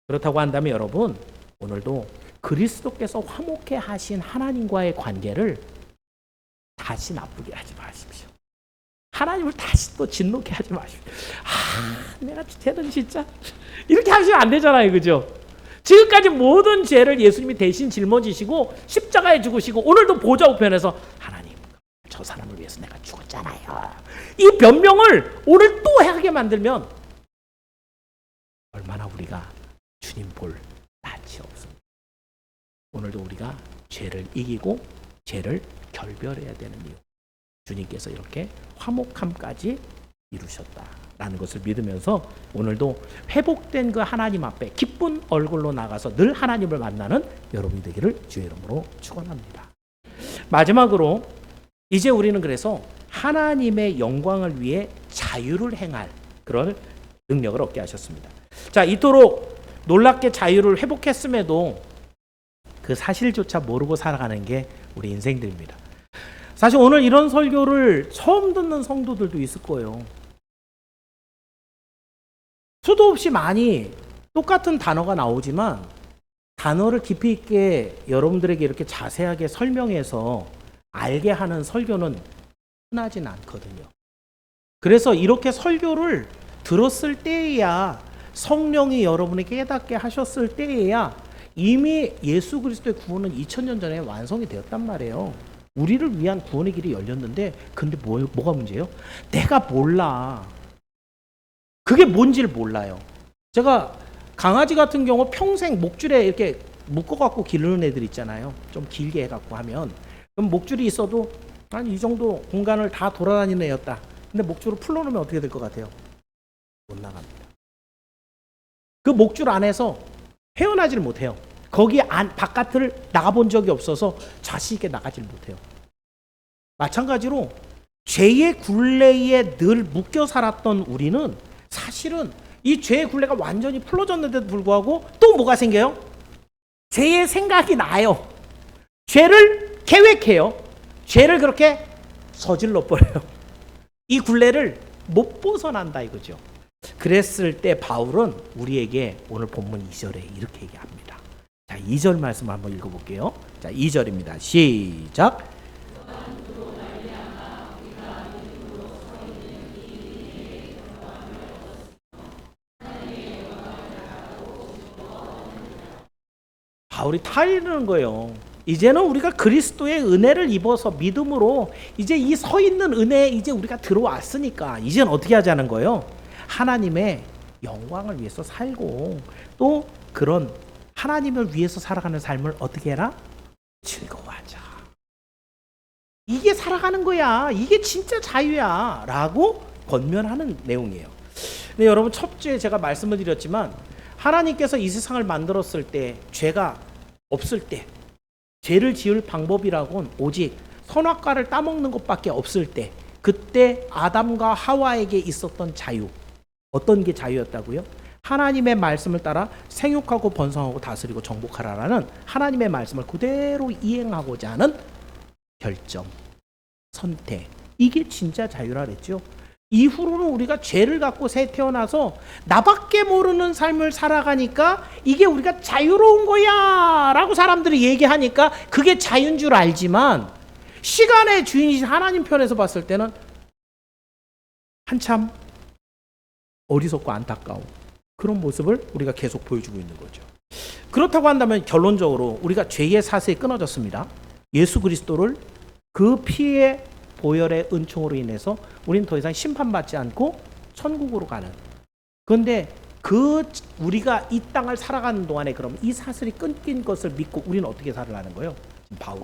그렇다고 한다면 여러분 오늘도 그리스도께서 화목해 하신 하나님과의 관계를 다시 나쁘게 하지 마십시오. 하나님을 다시 또 진노케 하지 마십시오. 내가 쟤는 진짜 이렇게 하시면 안 되잖아요. 그죠? 지금까지 모든 죄를 예수님이 대신 짊어지시고 십자가에 죽으시고 오늘도 보좌 우편에서 하나님 저 사람을 위해서 내가 죽었잖아요. 이 변명을 오늘 또 하게 만들면 얼마나 우리가 주님 볼 낯이 없습니다. 오늘도 우리가 죄를 이기고 죄를 결별해야 되는 이유 주님께서 이렇게 화목함까지 이루셨다라는 것을 믿으면서 오늘도 회복된 그 하나님 앞에 기쁜 얼굴로 나가서 늘 하나님을 만나는 여러분이 되기를 주의 이름으로 축원합니다. 마지막으로 이제 우리는 그래서 하나님의 영광을 위해 자유를 행할 그런 능력을 얻게 하셨습니다. 자, 이토록 놀랍게 자유를 회복했음에도 그 사실조차 모르고 살아가는 게 우리 인생들입니다. 사실 오늘 이런 설교를 처음 듣는 성도들도 있을 거예요. 수도 없이 많이 똑같은 단어가 나오지만 단어를 깊이 있게 여러분들에게 이렇게 자세하게 설명해서 알게 하는 설교는 흔하진 않거든요. 그래서 이렇게 설교를 들었을 때에야 성령이 여러분에게 깨닫게 하셨을 때에야 이미 예수 그리스도의 구원은 2000년 전에 완성이 되었단 말이에요. 우리를 위한 구원의 길이 열렸는데 근데 뭐가 문제예요? 내가 몰라. 그게 뭔지를 몰라요. 제가 강아지 같은 경우 평생 목줄에 이렇게 묶어갖고 기르는 애들 있잖아요. 좀 길게 해갖고 하면 그럼 목줄이 있어도 한 이 정도 공간을 다 돌아다니는 애였다. 근데 목줄을 풀어놓으면 어떻게 될 것 같아요? 못 나갑니다. 그 목줄 안에서 헤어나지를 못해요. 거기 바깥을 나가본 적이 없어서 자신 있게 나가질 못해요. 마찬가지로 죄의 굴레에 늘 묶여 살았던 우리는 사실은 이 죄의 굴레가 완전히 풀어졌는데도 불구하고 또 뭐가 생겨요? 죄의 생각이 나요. 죄를 계획해요. 죄를 그렇게 저질러 버려요. 이 굴레를 못 벗어난다 이거죠. 그랬을 때 바울은 우리에게 오늘 본문 2절에 이렇게 얘기합니다. 자, 2절 말씀을 한번 읽어볼게요. 자, 2절입니다. 시작. 바울이 타이르는 거예요. 이제는 우리가 그리스도의 은혜를 입어서 믿음으로 이제 이 서 있는 은혜에 이제 우리가 들어왔으니까 이제는 어떻게 하자는 거예요? 하나님의 영광을 위해서 살고 또 그런 하나님을 위해서 살아가는 삶을 어떻게 해라? 즐거워하자. 이게 살아가는 거야. 이게 진짜 자유야. 라고 권면하는 내용이에요. 근데 여러분 첫째 제가 말씀을 드렸지만 하나님께서 이 세상을 만들었을 때 죄가 없을 때 죄를 지을 방법이라고는 오직 선악과를 따먹는 것밖에 없을 때 그때 아담과 하와에게 있었던 자유 어떤 게 자유였다고요? 하나님의 말씀을 따라 생육하고 번성하고 다스리고 정복하라라는 하나님의 말씀을 그대로 이행하고자 하는 결정, 선택 이게 진짜 자유라 그랬죠. 이후로는 우리가 죄를 갖고 새 태어나서 나밖에 모르는 삶을 살아가니까 이게 우리가 자유로운 거야 라고 사람들이 얘기하니까 그게 자유인 줄 알지만 시간의 주인이신 하나님 편에서 봤을 때는 한참 어리석고 안타까운 그런 모습을 우리가 계속 보여주고 있는 거죠. 그렇다고 한다면 결론적으로 우리가 죄의 사슬이 끊어졌습니다. 예수 그리스도를 그 피에 보혈의 은총으로 인해서 우리는 더 이상 심판받지 않고 천국으로 가는. 그런데 우리가 이 땅을 살아가는 동안에 그럼 이 사슬이 끊긴 것을 믿고 우리는 어떻게 살아가는 거예요? 바울.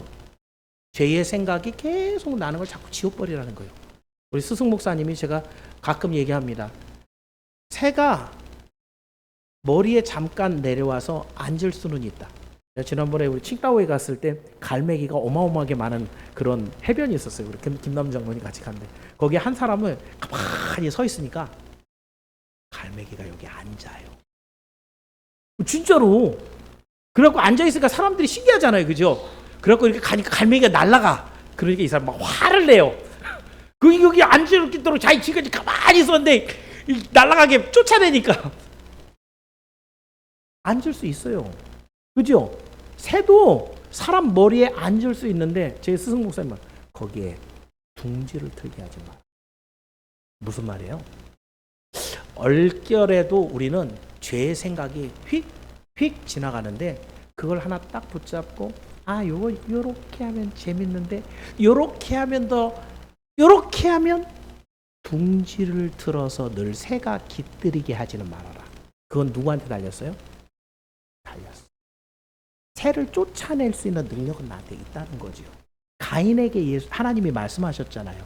죄의 생각이 계속 나는 걸 자꾸 지워버리라는 거예요. 우리 스승 목사님이 제가 가끔 얘기합니다. 새가 머리에 잠깐 내려와서 앉을 수는 있다. 지난번에 우리 칭다오에 갔을 때 갈매기가 어마어마하게 많은 그런 해변이 있었어요. 우리 김남주 장로님 같이 갔는데 거기에 한 사람은 가만히 서 있으니까 갈매기가 여기 앉아요. 진짜로. 그래갖고 앉아있으니까 사람들이 신기하잖아요. 그죠? 그래갖고 이렇게 가니까 갈매기가 날아가. 그러니까 이 사람 막 화를 내요. 여기 앉아있도록 자기 지금까지 가만히 있었는데 날아가게 쫓아내니까. 앉을 수 있어요. 그죠? 새도 사람 머리에 앉을 수 있는데 제 스승 목사님은 거기에 둥지를 틀게 하지 마. 무슨 말이에요? 얼결에도 우리는 죄의 생각이 휙휙 지나가는데 그걸 하나 딱 붙잡고 요렇게 하면 재밌는데 요렇게 하면 둥지를 틀어서 늘 새가 깃들이게 하지는 말아라. 그건 누구한테 달렸어요? 달렸어. 새를 쫓아낼 수 있는 능력은 나한테 있다는 거죠. 가인에게 하나님이 말씀하셨잖아요.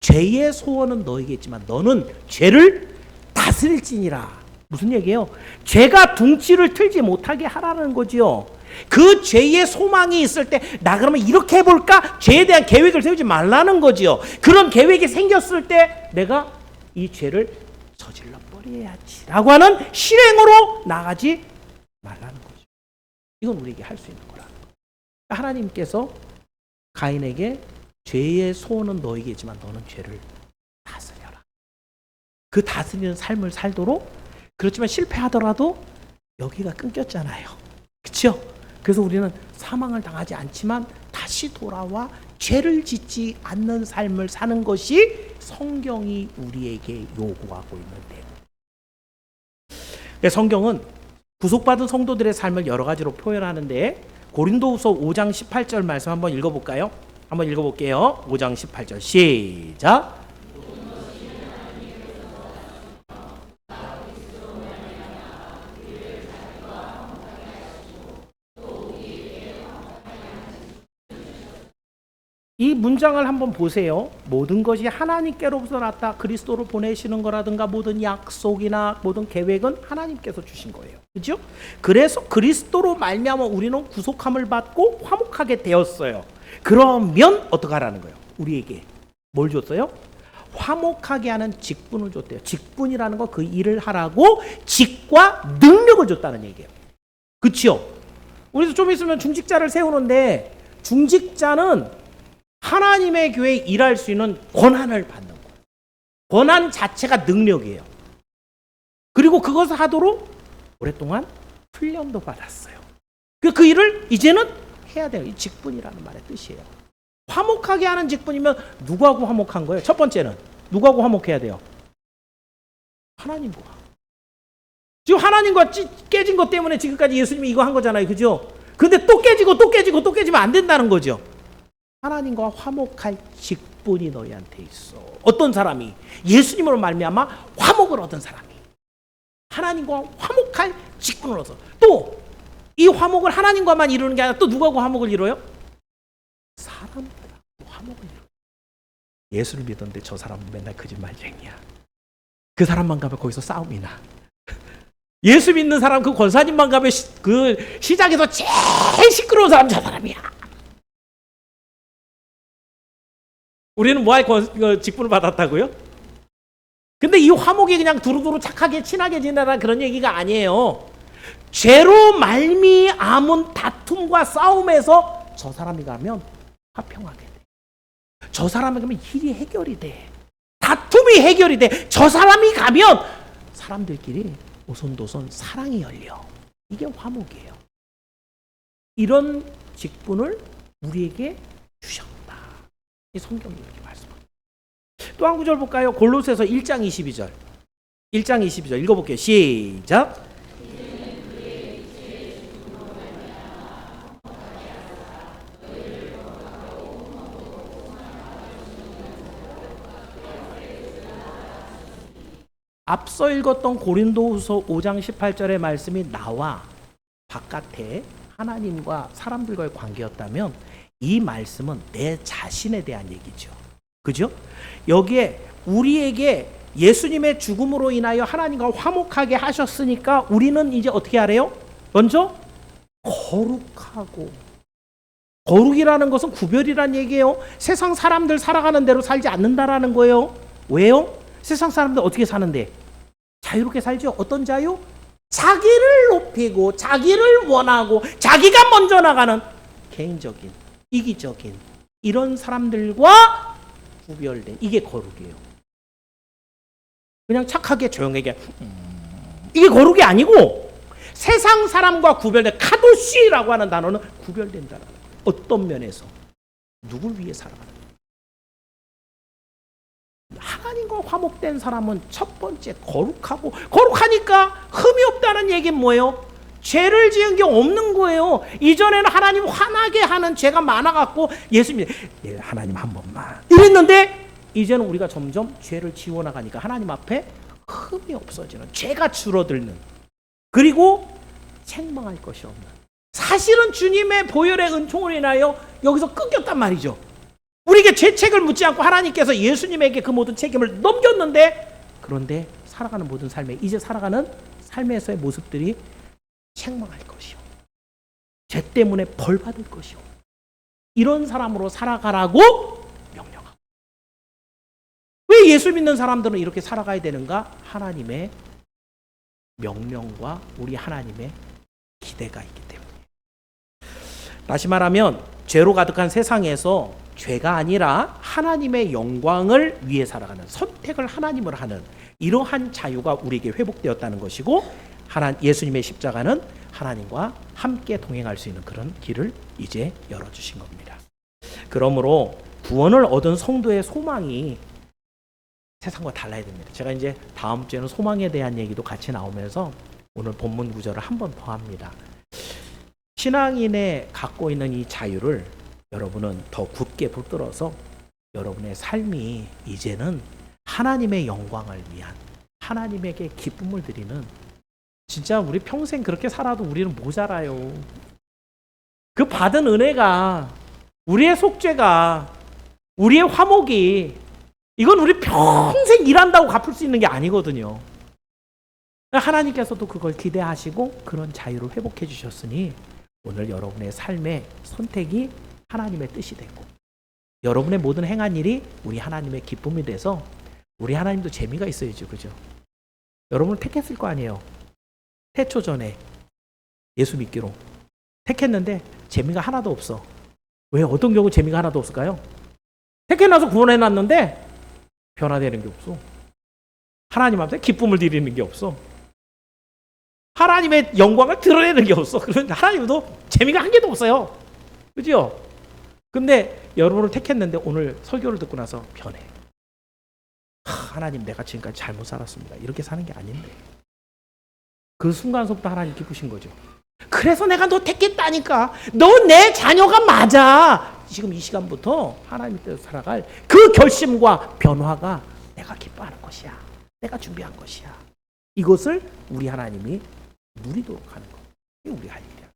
죄의 소원은 너에게 있지만 너는 죄를 다스릴지니라. 무슨 얘기예요? 죄가 둥지를 틀지 못하게 하라는 거지요. 그 죄의 소망이 있을 때 나 그러면 이렇게 해볼까? 죄에 대한 계획을 세우지 말라는 거지요. 그런 계획이 생겼을 때 내가 이 죄를 저질러 버려야지 라고 하는 실행으로 나가지 말라는 거죠. 이건 우리에게 할 수 있는 거라는 거예요. 하나님께서 가인에게 죄의 소원은 너에게 있지만 너는 죄를 다스려라. 그 다스리는 삶을 살도록. 그렇지만 실패하더라도 여기가 끊겼잖아요. 그렇죠? 그래서 우리는 사망을 당하지 않지만 다시 돌아와 죄를 짓지 않는 삶을 사는 것이 성경이 우리에게 요구하고 있는데, 성경은 구속받은 성도들의 삶을 여러 가지로 표현하는데 고린도후서 5장 18절 말씀 한번 읽어볼까요? 한번 읽어볼게요. 5장 18절 시작. 이 문장을 한번 보세요. 모든 것이 하나님께로부터 났다. 그리스도로 보내시는 거라든가 모든 약속이나 모든 계획은 하나님께서 주신 거예요. 그렇죠? 그래서 그리스도로 말미암아 우리는 구속함을 받고 화목하게 되었어요. 그러면 어떻게 하라는 거예요? 우리에게 뭘 줬어요? 화목하게 하는 직분을 줬대요. 직분이라는 거 그 일을 하라고 직과 능력을 줬다는 얘기예요. 그렇죠? 우리도 좀 있으면 중직자를 세우는데 중직자는 하나님의 교회에 일할 수 있는 권한을 받는 거예요. 권한 자체가 능력이에요. 그리고 그것을 하도록 오랫동안 훈련도 받았어요. 그 일을 이제는 해야 돼요. 이 직분이라는 말의 뜻이에요. 화목하게 하는 직분이면 누구하고 화목한 거예요? 첫 번째는 누구하고 화목해야 돼요? 하나님과. 지금 하나님과 깨진 것 때문에 지금까지 예수님이 이거 한 거잖아요. 그죠? 근데 또 깨지면 안 된다는 거죠. 하나님과 화목할 직분이 너희한테 있어. 어떤 사람이? 예수님으로 말미암아 화목을 얻은 사람이. 하나님과 화목할 직분을 얻어. 또 이 화목을 하나님과만 이루는 게 아니라 또 누구하고 화목을 이뤄요? 사람들하고 화목을 이뤄요. 예수를 믿었는데 저 사람은 맨날 거짓말쟁이야. 그 사람만 가면 거기서 싸움이 나. 예수 믿는 사람 그 권사님만 가면 그 시장에서 제일 시끄러운 사람 저 사람이야. 우리는 뭐할 직분을 받았다고요? 근데 이 화목이 그냥 두루두루 착하게 친하게 지내라 그런 얘기가 아니에요. 죄로 말미암은 다툼과 싸움에서 저 사람이 가면 화평하게 돼. 저 사람이 가면 일이 해결이 돼. 다툼이 해결이 돼. 저 사람이 가면 사람들끼리 오손도손 사랑이 열려. 이게 화목이에요. 이런 직분을 우리에게 주셨다. 이 성경이 이렇게 말씀합니다. 또 한 구절 볼까요? 골로새서 1장 22절. 1장 22절 읽어볼게요. 시작. 앞서 읽었던 고린도후서 5장 18절의 말씀이 나와 바깥에 하나님과 사람들과의 관계였다면 이 말씀은 내 자신에 대한 얘기죠. 그죠? 여기에 우리에게 예수님의 죽음으로 인하여 하나님과 화목하게 하셨으니까 우리는 이제 어떻게 하래요? 먼저 거룩하고, 거룩이라는 것은 구별이란 얘기예요. 세상 사람들 살아가는 대로 살지 않는다라는 거예요. 왜요? 세상 사람들 어떻게 사는데? 자유롭게 살죠. 어떤 자유? 자기를 높이고 자기를 원하고 자기가 먼저 나가는 개인적인, 이기적인 이런 사람들과 구별된, 이게 거룩이에요. 그냥 착하게 조용하게 이게 거룩이 아니고, 세상 사람과 구별된, 카도시라고 하는 단어는 구별된다라는 거예요. 어떤 면에서 누굴 위해 살아가는 거예요? 하나님과 화목된 사람은 첫 번째 거룩하고, 거룩하니까 흠이 없다는 얘기는 뭐예요? 죄를 지은 게 없는 거예요. 이전에는 하나님 화나게 하는 죄가 많아갖고 예수님이 하나님 한 번만 이랬는데, 이제는 우리가 점점 죄를 지워나가니까 하나님 앞에 흠이 없어지는, 죄가 줄어들는, 그리고 책망할 것이 없는. 사실은 주님의 보혈의 은총으로 인하여 여기서 끊겼단 말이죠. 우리에게 죄책을 묻지 않고 하나님께서 예수님에게 그 모든 책임을 넘겼는데, 그런데 살아가는 모든 삶에, 이제 살아가는 삶에서의 모습들이 책망할 것이요, 죄 때문에 벌 받을 것이요, 이런 사람으로 살아가라고 명령하고. 왜 예수 믿는 사람들은 이렇게 살아가야 되는가? 하나님의 명령과 우리 하나님의 기대가 있기 때문에. 다시 말하면 죄로 가득한 세상에서 죄가 아니라 하나님의 영광을 위해 살아가는, 선택을 하나님을 하는 이러한 자유가 우리에게 회복되었다는 것이고, 예수님의 십자가는 하나님과 함께 동행할 수 있는 그런 길을 이제 열어주신 겁니다. 그러므로 구원을 얻은 성도의 소망이 세상과 달라야 됩니다. 제가 이제 다음 주에는 소망에 대한 얘기도 같이 나오면서 오늘 본문 구절을 한 번 더 합니다. 신앙인의 갖고 있는 이 자유를 여러분은 더 굳게 붙들어서 여러분의 삶이 이제는 하나님의 영광을 위한, 하나님에게 기쁨을 드리는, 진짜 우리 평생 그렇게 살아도 우리는 모자라요. 그 받은 은혜가, 우리의 속죄가, 우리의 화목이, 이건 우리 평생 일한다고 갚을 수 있는 게 아니거든요. 하나님께서도 그걸 기대하시고 그런 자유를 회복해 주셨으니 오늘 여러분의 삶의 선택이 하나님의 뜻이 되고, 여러분의 모든 행한 일이 우리 하나님의 기쁨이 돼서, 우리 하나님도 재미가 있어야죠. 그죠? 여러분을 택했을 거 아니에요. 태초 전에 예수 믿기로 택했는데 재미가 하나도 없어. 왜? 어떤 경우 재미가 하나도 없을까요? 택해놔서 구원해놨는데 변화되는 게 없어. 하나님 앞에 기쁨을 드리는 게 없어. 하나님의 영광을 드러내는 게 없어. 그런데 하나님도 재미가 한 개도 없어요. 그죠? 근데 여러분을 택했는데 오늘 설교를 듣고 나서 변해. 하나님, 내가 지금까지 잘못 살았습니다. 이렇게 사는 게 아닌데. 그 순간부터 하나님 기쁘신 거죠. 그래서 내가 너 택했다니까. 너 내 자녀가 맞아. 지금 이 시간부터 하나님 뜻대로 살아갈 그 결심과 변화가 내가 기뻐하는 것이야. 내가 준비한 것이야. 이것을 우리 하나님이 누리도록 하는 것. 이게 우리 할 일이야.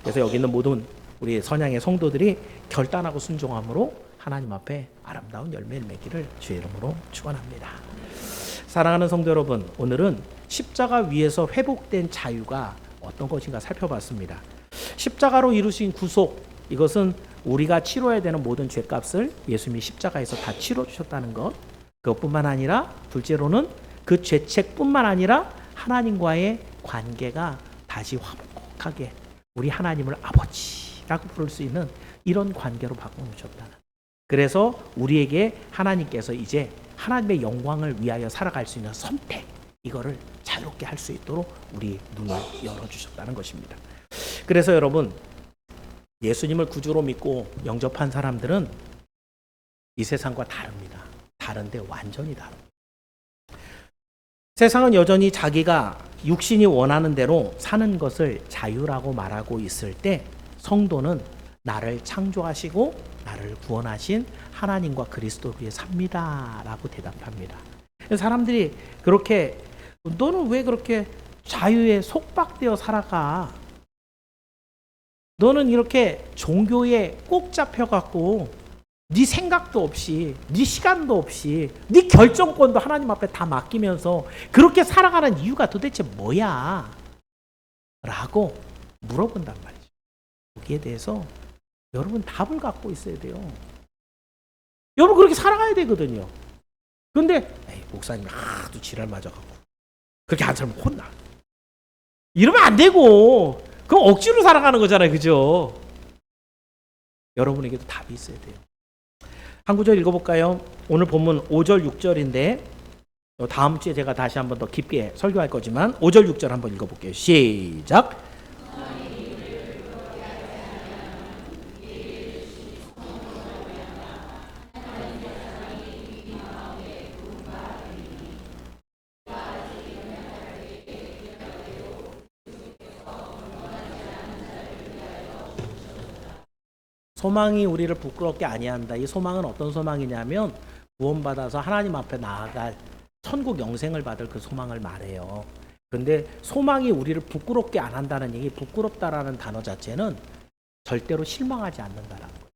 그래서 여기 있는 모든 우리 선양의 성도들이 결단하고 순종함으로 하나님 앞에 아름다운 열매를 맺기를 주의 이름으로 축원합니다. 사랑하는 성도 여러분, 오늘은 십자가 위에서 회복된 자유가 어떤 것인가 살펴봤습니다. 십자가로 이루신 구속, 이것은 우리가 치러야 되는 모든 죄값을 예수님이 십자가에서 다 치러주셨다는 것, 그것뿐만 아니라 둘째로는 그 죄책뿐만 아니라 하나님과의 관계가 다시 화목하게, 우리 하나님을 아버지라고 부를 수 있는 이런 관계로 바꿔놓으셨다는. 그래서 우리에게 하나님께서 이제 하나님의 영광을 위하여 살아갈 수 있는 선택, 이거를 자유롭게 할 수 있도록 우리 눈을 열어주셨다는 것입니다. 그래서 여러분, 예수님을 구주로 믿고 영접한 사람들은 이 세상과 다릅니다. 다른데 완전히 다릅니다. 세상은 여전히 자기가 육신이 원하는 대로 사는 것을 자유라고 말하고 있을 때, 성도는 나를 창조하시고 나를 구원하신 하나님과 그리스도 위에 삽니다 라고 대답합니다. 사람들이 그렇게 너는 왜 그렇게 자유에 속박되어 살아가? 너는 이렇게 종교에 꼭 잡혀갖고 네 생각도 없이 네 시간도 없이 네 결정권도 하나님 앞에 다 맡기면서 그렇게 살아가는 이유가 도대체 뭐야? 라고 물어본단 말이죠. 거기에 대해서 여러분 답을 갖고 있어야 돼요. 여러분 그렇게 살아가야 되거든요. 그런데 목사님이 하도 지랄 맞아갖고 그렇게 안 살면 혼나. 이러면 안 되고 그럼 억지로 살아가는 거잖아요. 그죠? 여러분에게도 답이 있어야 돼요. 한 구절 읽어볼까요? 오늘 본문 5절 6절인데 다음 주에 제가 다시 한번 더 깊게 설교할 거지만 5절 6절 한번 읽어볼게요. 시작. 소망이 우리를 부끄럽게 아니한다. 이 소망은 어떤 소망이냐면 구원받아서 하나님 앞에 나아갈 천국 영생을 받을 그 소망을 말해요. 그런데 소망이 우리를 부끄럽게 안 한다는 얘기, 부끄럽다라는 단어 자체는 절대로 실망하지 않는다라는 거예요.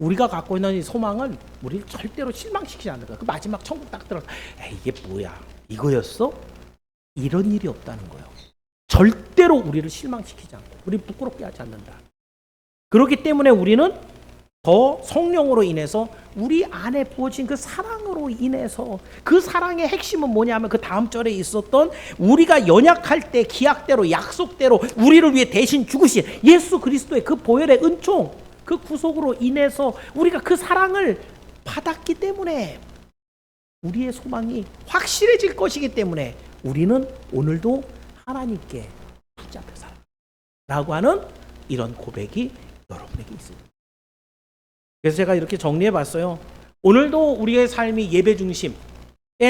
우리가 갖고 있는 이 소망은 우리를 절대로 실망시키지 않는 거예요. 그 마지막 천국 딱 들어서 이게 뭐야? 이거였어? 이런 일이 없다는 거예요. 절대로 우리를 실망시키지 않고 우리 부끄럽게 하지 않는다. 그렇기 때문에 우리는 더 성령으로 인해서 우리 안에 부어진 그 사랑으로 인해서 그 사랑의 핵심은 뭐냐면 그 다음 절에 있었던 우리가 연약할 때 기약대로 약속대로 우리를 위해 대신 죽으신 예수 그리스도의 그 보혈의 은총 그 구속으로 인해서 우리가 그 사랑을 받았기 때문에 우리의 소망이 확실해질 것이기 때문에 우리는 오늘도 하나님께 붙잡혀 살아라고 하는 이런 고백이 여러분에게 있습니다. 그래서 제가 이렇게 정리해 봤어요. 오늘도 우리의 삶이 예배 중심의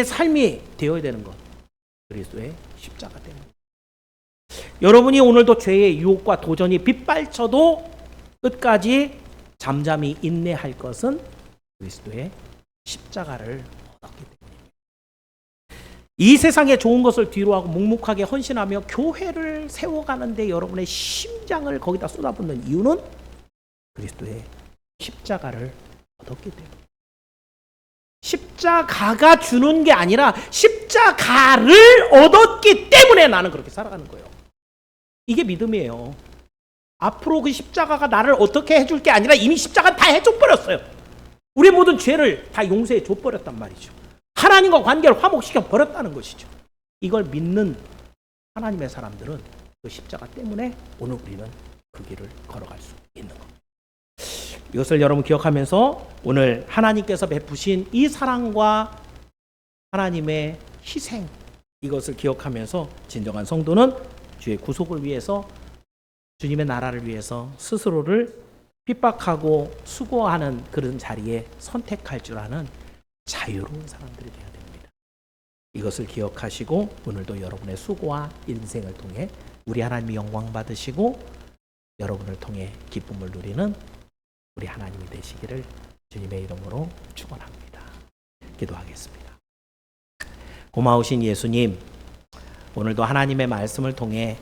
삶이 되어야 되는 것. 그리스도의 십자가 때문에. 여러분이 오늘도 죄의 유혹과 도전이 빗발쳐도 끝까지 잠잠히 인내할 것은 그리스도의 십자가를 얻었기 때문입니다. 이 세상의 좋은 것을 뒤로하고 묵묵하게 헌신하며 교회를 세워가는데 여러분의 심장을 거기다 쏟아붓는 이유는 그리스도의 십자가를 얻었기 때문에. 십자가가 주는 게 아니라 십자가를 얻었기 때문에 나는 그렇게 살아가는 거예요. 이게 믿음이에요. 앞으로 그 십자가가 나를 어떻게 해줄 게 아니라 이미 십자가 다 해줘버렸어요. 우리 모든 죄를 다 용서해 줘버렸단 말이죠. 하나님과 관계를 화목시켜 버렸다는 것이죠. 이걸 믿는 하나님의 사람들은 그 십자가 때문에 오늘 우리는 그 길을 걸어갈 수 있는 겁니다. 이것을 여러분 기억하면서 오늘 하나님께서 베푸신 이 사랑과 하나님의 희생 이것을 기억하면서 진정한 성도는 주의 구속을 위해서 주님의 나라를 위해서 스스로를 핍박하고 수고하는 그런 자리에 선택할 줄 아는 자유로운 사람들이 되어야 됩니다. 이것을 기억하시고 오늘도 여러분의 수고와 인생을 통해 우리 하나님이 영광 받으시고 여러분을 통해 기쁨을 누리는 우리 하나님이 되시기를 주님의 이름으로 축원합니다. 기도하겠습니다. 고마우신 예수님, 오늘도 하나님의 말씀을 통해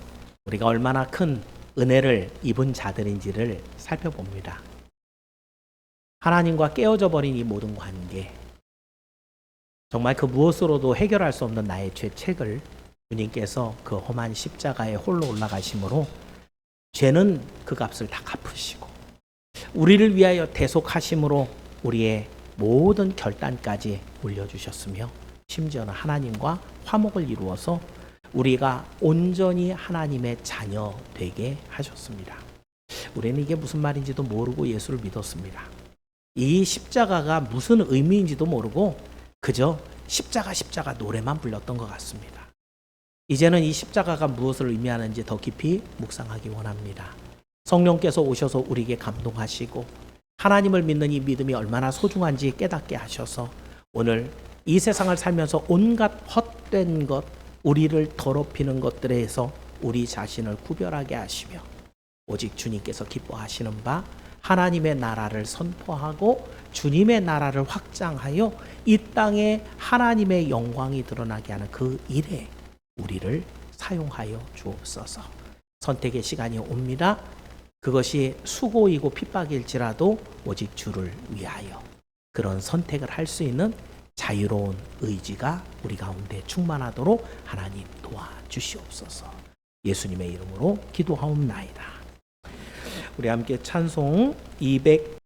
우리가 얼마나 큰 은혜를 입은 자들인지를 살펴봅니다. 하나님과 깨어져 버린 이 모든 관계, 정말 그 무엇으로도 해결할 수 없는 나의 죄책을 주님께서 그 험한 십자가에 홀로 올라가심으로 죄는 그 값을 다 갚으시고 우리를 위하여 대속하심으로 우리의 모든 결단까지 올려주셨으며 심지어는 하나님과 화목을 이루어서 우리가 온전히 하나님의 자녀 되게 하셨습니다. 우리는 이게 무슨 말인지도 모르고 예수를 믿었습니다. 이 십자가가 무슨 의미인지도 모르고 그저 십자가 노래만 불렀던 것 같습니다. 이제는 이 십자가가 무엇을 의미하는지 더 깊이 묵상하기 원합니다. 성령께서 오셔서 우리에게 감동하시고 하나님을 믿는 이 믿음이 얼마나 소중한지 깨닫게 하셔서 오늘 이 세상을 살면서 온갖 헛된 것, 우리를 더럽히는 것들에서 우리 자신을 구별하게 하시며 오직 주님께서 기뻐하시는 바 하나님의 나라를 선포하고 주님의 나라를 확장하여 이 땅에 하나님의 영광이 드러나게 하는 그 일에 우리를 사용하여 주옵소서. 선택의 시간이 옵니다. 그것이 수고이고 핍박일지라도 오직 주를 위하여 그런 선택을 할 수 있는 자유로운 의지가 우리 가운데 충만하도록 하나님 도와주시옵소서. 예수님의 이름으로 기도하옵나이다. 우리 함께 찬송 200